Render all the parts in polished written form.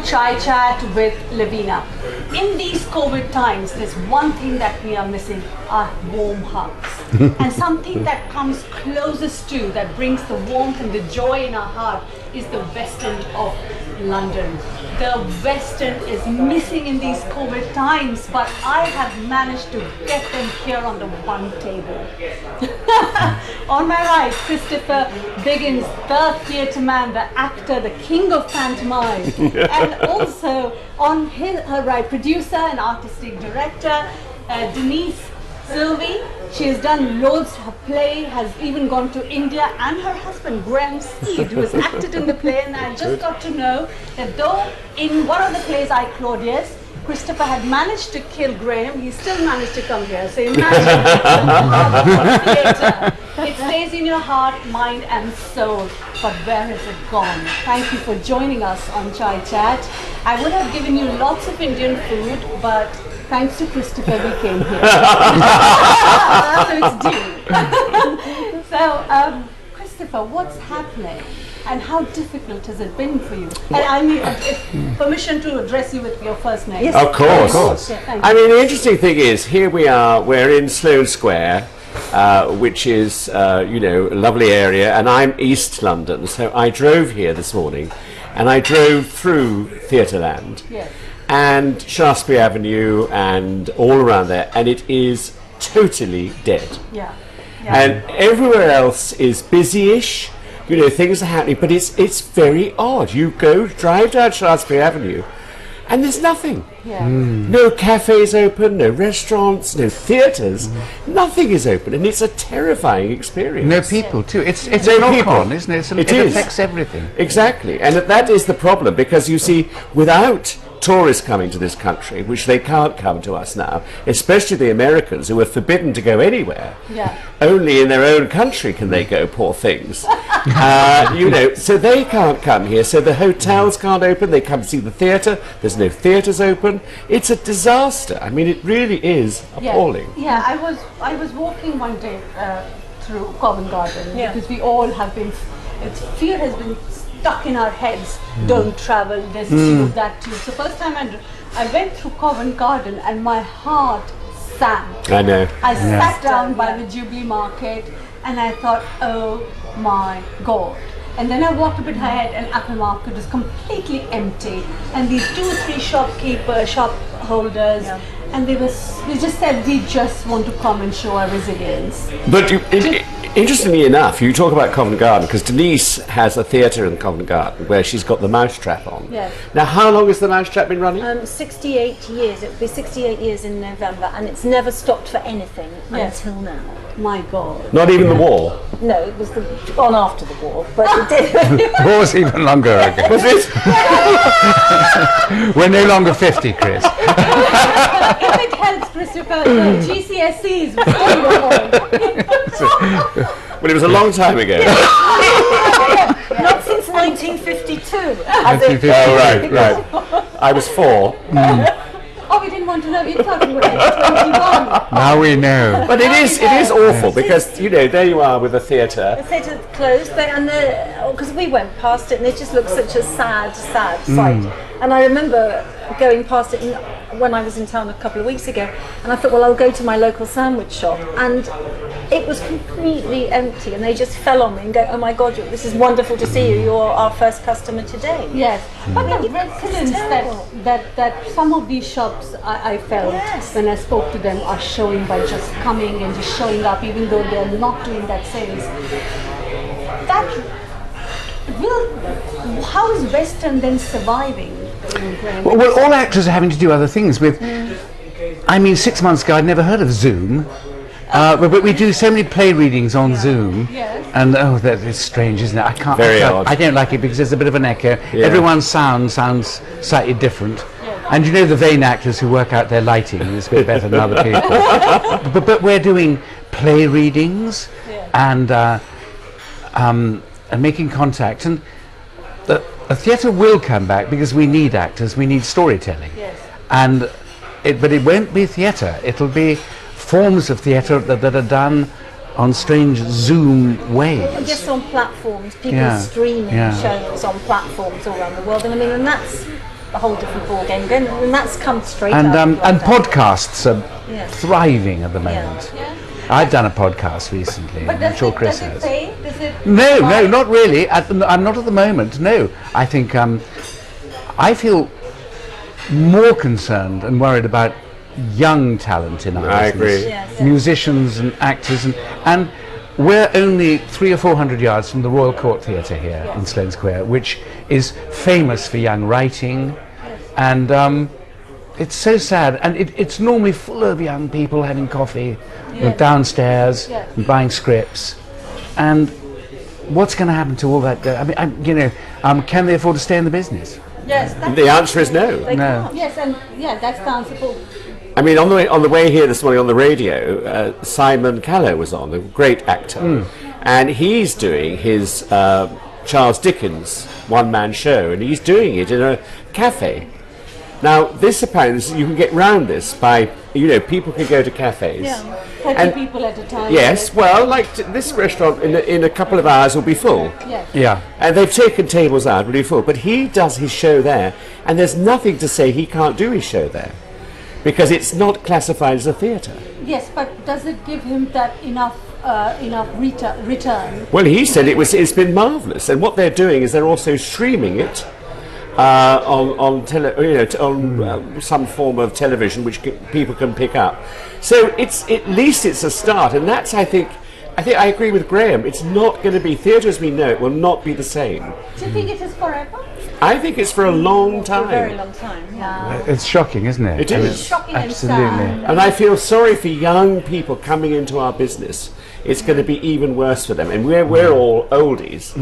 Chai Chat with Lavina. In these COVID times, there's one thing that we are missing, are warm hugs. And something that comes closest to, that brings the warmth and the joy in our heart, is the Westend of London. The Westend is missing in these COVID times, but I have managed to get them here on the one table. On my right, Christopher Biggins, the theatre man, the actor, the king of pantomime. And also on her right, producer and artistic director, Denise Sylvie. She has done loads. Her play has even gone to India, and her husband Graham Seed, who has acted in the play. And I just got to know that though in one of the plays, I Claudius, Christopher had managed to kill Graham, he still managed to come here. So imagine theatre. It stays in your heart, mind and soul. But where has it gone? Thank you for joining us on Chai Chat. I would have given you lots of Indian food, but thanks to Christopher, we came here. So it's due. So, Christopher, what's happening? And how difficult has it been for you? And I need permission to address you with your first name. Yes, of course. Yeah, I mean, the interesting thing is, here we are, we're in Sloane Square, which is, you know, a lovely area, and I'm East London, so I drove here this morning, and I drove through Theatreland. Yes. And Shaftesbury Avenue and all around there, and it is totally dead. Yeah. And everywhere else is busy-ish, you know, things are happening, but it's very odd. You drive down Shaftesbury Avenue, and there's nothing. Yeah. No cafes open, no restaurants, no theatres, nothing is open, and it's a terrifying experience. No people too. It's No a people. knock-on, isn't it? It is. affects everything. Exactly, and that is the problem, because you see, without tourists coming to this country, which they can't come to us now, especially the Americans, who are forbidden to go anywhere. Yeah. Only in their own country can they go, poor things. You know, so they can't come here, so the hotels can't open, they come see the theatre, there's no theatres open. It's a disaster. I mean, it really is appalling. Yeah, I was walking one day through Covent Garden, because we all have been, fear has been stuck in our heads. Don't travel, this too, that too. So first time I went through Covent Garden and my heart sank. I know. I sat down by the Jubilee Market and I thought, oh my God. And then I walked a bit ahead and Apple Market was completely empty. And these 2-3 shop holders, and they just said, we just want to come and show our resilience. But interestingly enough, you talk about Covent Garden, because Denise has a theatre in Covent Garden where she's got the Mousetrap on. Yes. Now, how long has the Mousetrap been running? 68 years. It will be 68 years in November, and it's never stopped for anything until now. My God. Not even the war? No, it was on after the war, but it did. The war's even longer ago. Was it? We're no longer 50, Chris. If it helps, Christopher, the GCSEs was Well, it was a long time ago. Not since 1952. Oh, right. I was 4. Oh, we didn't want to know. You thought we were 21. Now we know. But it is awful, because, you know, there you are with a theatre. The theatre closed, because we went past it and it just looked such a sad sight. And I remember going past it when I was in town a couple of weeks ago, and I thought, well, I'll go to my local sandwich shop, and it was completely empty, and they just fell on me and go, oh my God, this is wonderful to see you, you're our first customer today. Yes, but the resilience that some of these shops I felt when I spoke to them are showing by just coming and just showing up, even though they're not doing that sales. How is Western then surviving? Well, all actors are having to do other things with. I mean, 6 months ago, I'd never heard of Zoom. But we do so many play readings on Zoom, and that is strange, isn't it? I can't. Odd. I don't like it because there's a bit of an echo. Yeah. Everyone's sounds slightly different, and you know the vain actors who work out their lighting is a bit better than other people. but we're doing play readings and making contact, and the theatre will come back because we need actors, we need storytelling, but it won't be theatre. It'll be forms of theatre that are done on strange Zoom ways. Just on platforms, people streaming shows on platforms all around the world, and I mean, and that's a whole different ball game again, and that's come straight And out of and lockdown. podcasts are Yeah. thriving at the moment. Yeah. I've done a podcast recently. But I'm sure Chris does has. it pay? Does it No, buy? no, not really. I'm not at the moment. No, I think I feel more concerned and worried about young talent in our I business. agree. Yes. Musicians and actors, and we're only 300 or 400 yards from the Royal Court Theatre here in Sloane Square, which is famous for young writing, and it's so sad. And it's normally full of young people having coffee downstairs Yes. and buying scripts, and what's going to happen to all that? I mean, can they afford to stay in the business? Yes, that's The answer is no. They No. can't. yes, and yeah, that's the answer for. I mean, on the way here this morning on the radio, Simon Callow was on, a great actor, and he's doing his Charles Dickens one-man show, and he's doing it in a cafe. Now, this apparently, you can get round this by, people can go to cafes. Yeah, 30 And- people at a time. Yes, well, like this restaurant in a couple of hours will be full. Yes. Yeah. And they've taken tables out, will be full. But he does his show there, and there's nothing to say he can't do his show there. Because it's not classified as a theatre. Yes, but does it give him that enough return? Well, he said it's been marvellous, and what they're doing is they're also streaming it on some form of television which people can pick up. So at least it's a start, and that's I think I agree with Graham. It's not going to be theatre as we know it will not be the same. Do you think it is forever? I think it's for a long For a very time, long time. Yeah. It's shocking, isn't it? It I mean, is. Shocking and absolutely. sad. and I feel sorry for young people coming into our business. It's going to be even worse for them, and we're all oldies.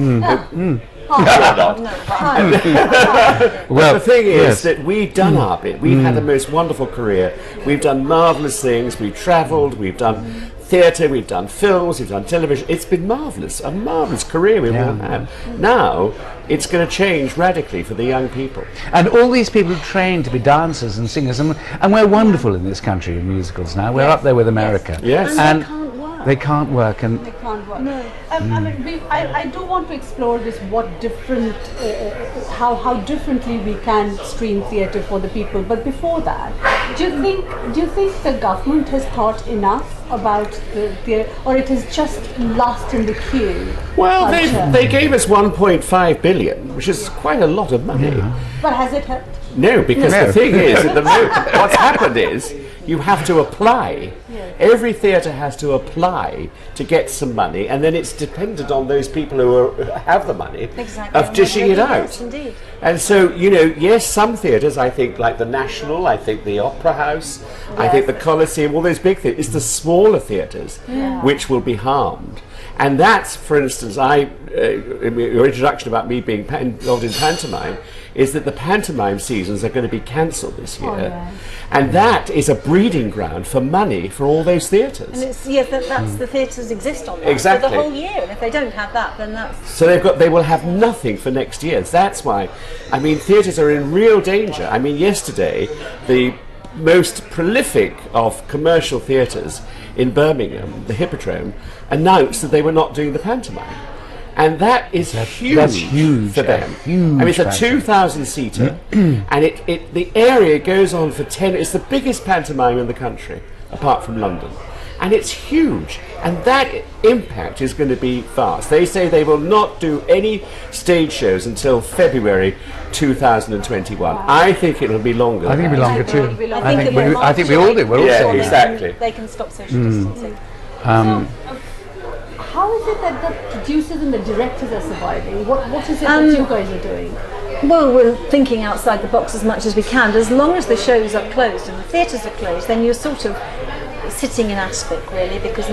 Well, The thing is yes. that we've done our bit. We've had the most wonderful career. We've done marvellous things. We've travelled. We've done theatre. We've done films. We've done television. It's been marvellous. A marvellous career we've all had. Now it's going to change radically for the young people. And all these people who train to be dancers and singers, and we're wonderful in this country in musicals now. We're up there with America. Yes. And they can't work. They can't work, and They can't work. No. I mean, I do want to explore this. What different, how differently we can stream theatre for the people. But before that, do you think the government has thought enough about the or it is just last in the queue? Well, culture? they gave us 1.5 billion, which is quite a lot of money. But has it helped? No, because No. the thing is, what's happened is you have to apply. Yes. Every theatre has to apply to get some money, and then it's dependent on those people who have the money Exactly. of dishing it out. Yes, indeed. And so, yes, some theatres, I think, like the National, I think the Opera House, I think the Coliseum, all those big theatres, it's the smaller theatres which will be harmed. And that's, for instance, your introduction about me being involved in pantomime, is that the pantomime seasons are going to be cancelled this year. And that is a breeding ground for money for all those theatres. And it's that's the theatres exist on that Exactly. for the whole year. And if they don't have that, then that's So they will have nothing for next year. That's why, I mean, theatres are in real danger. I mean, yesterday, the most prolific of commercial theatres in Birmingham, the Hippodrome, announced that they were not doing the pantomime. And that is huge, that's huge, for a them. huge I mean, it's a pantomime. 2,000-seater, and the area goes on for 10. It's the biggest pantomime in the country, apart from London, and it's huge. And that impact is going to be vast. They say they will not do any stage shows until February 2021. I think it'll be longer. I think it'll be than longer that. think it'll too. be longer. I think we all do. We're all Yeah, saying that. exactly. they can stop social distancing. How is it that the producers and the directors are surviving? What is it that you guys are doing? Well, we're thinking outside the box as much as we can. As long as the shows are closed and the theatres are closed, then you're sort of sitting in aspic, really, because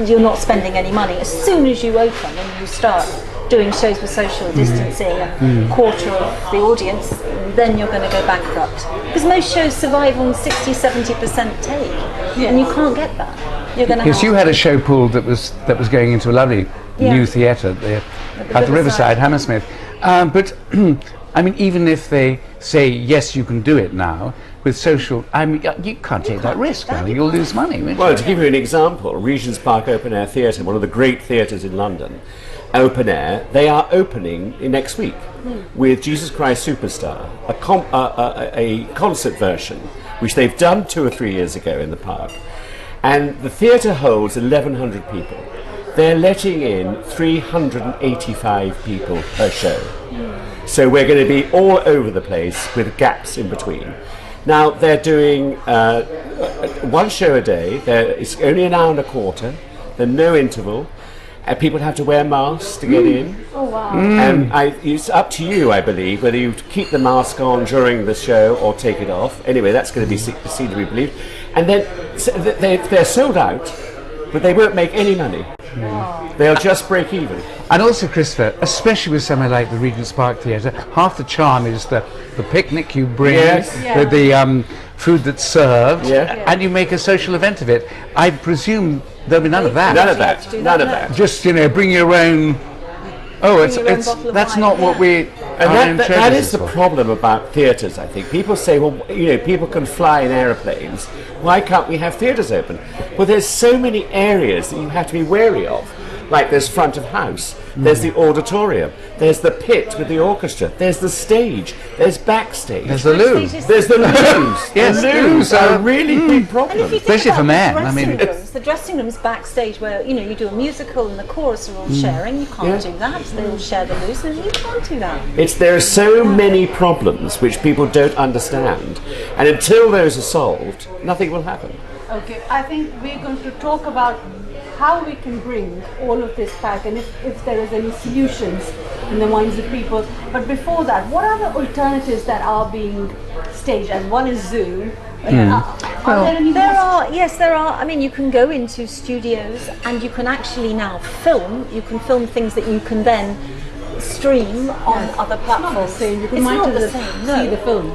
you're not spending any money. As soon as you open and you start doing shows with social distancing and quarter of the audience, then you're going to go bankrupt. Because most shows survive on 60-70% take, and you can't get that. You're going to Because you had a show pool that was going into a lovely new theatre at the Riverside, Hammersmith. But I mean, even if they say yes, you can do it now with social, I mean, you can't take that risk. You'll lose money. Won't Well, you? to give you an example, Regent's Park Open Air Theatre, one of the great theatres in London, open air, they are opening next week with Jesus Christ Superstar, a concert version, which they've done 2 or 3 years ago in the park. And the theatre holds 1,100 people. They're letting in 385 people per show. So we're going to be all over the place with gaps in between. Now they're doing 1 show a day. It's only an hour and a quarter. There's no interval. People have to wear masks to get in. Oh wow! And it's up to you, I believe, whether you keep the mask on during the show or take it off. Anyway, that's going to be seen to be believed. And then they're sold out, but they won't make any money. They'll just break even. And also, Christopher, especially with somewhere like the Regent's Park Theatre, half the charm is the picnic you bring, the food that's served, and you make a social event of it. I presume there'll be none of that. None of that. None of that. Just, bring your own... Oh, that's not what we... And that is the problem about theatres, I think. People say, well, people can fly in aeroplanes. Why can't we have theatres open? Well, there's so many areas that you have to be wary of. Like there's front of house, there's the auditorium, there's the pit with the orchestra, there's the stage, there's backstage. There's the loo. There's the loos. Yes, the loos are a really big problem. Especially for men. The dressing rooms backstage where you do a musical and the chorus are all sharing. You can't do that. They all share the loos, and you can't do that. There are so many problems which people don't understand, and until those are solved, nothing will happen. Okay, I think we're going to talk about how we can bring all of this back, and if there is any solutions in the minds of people. But before that, what are the alternatives that are being staged? And one is Zoom. Are there any Yes, there are. I mean, you can go into studios and you can actually now film. You can film things that you can then stream on other platforms. It's not the same. See the film.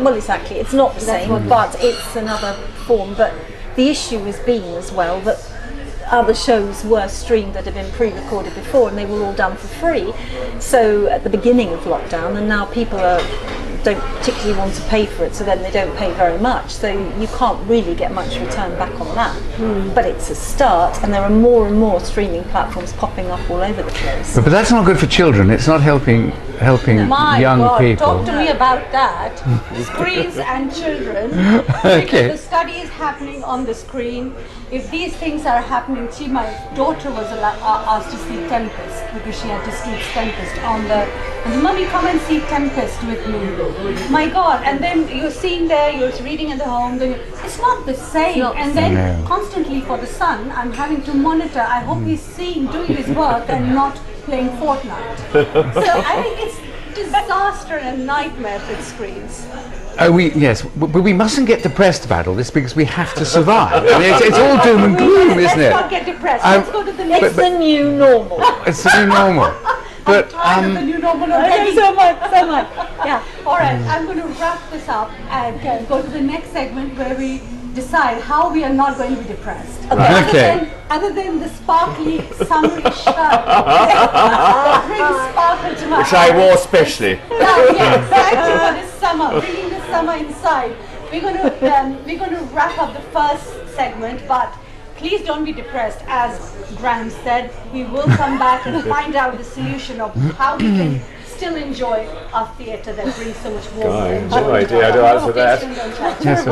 Well, exactly. It's not the same, but it's another form. But the issue has been as well that other shows were streamed that had been pre-recorded before, and they were all done for free. So at the beginning of lockdown, and now people don't particularly want to pay for it, so then they don't pay very much. So you can't really get much return back on that. But it's a start, and there are more and more streaming platforms popping up all over the place. But that's not good for children. It's not helping young people. Talk to me about that. Screens and children. Because the study is happening on the screen. If these things are happening, my daughter was asked to see Tempest because she had to see Tempest on the. And Mummy, come and see Tempest with me. My God! And then you're seeing there, you're reading at the home. Then it's not the same. And then constantly for the son, I'm having to monitor. I hope he's doing his work and not playing Fortnite. So I think it's disaster and nightmare with screens. Yes, but we mustn't get depressed about all this because we have to survive. I mean, it's all doom and gloom, isn't it? Let's not get depressed. Let's go to the next. It's the new normal. It's the new normal. But I'm tired of the new normal already. So much. Yeah. All right. I'm going to wrap this up and go to the next segment where we decide how we are not going to be depressed. Okay. Other than the sparkly summery shirt that brings sparkle to my Which I wore specially. Yeah, exactly for this summer, bringing the summer inside. We're going to wrap up the first segment, but please don't be depressed. As Graham said, we will come back and find out the solution of how we can still enjoy our theatre that brings so much warmth and joy. No idea how to answer that. Yes,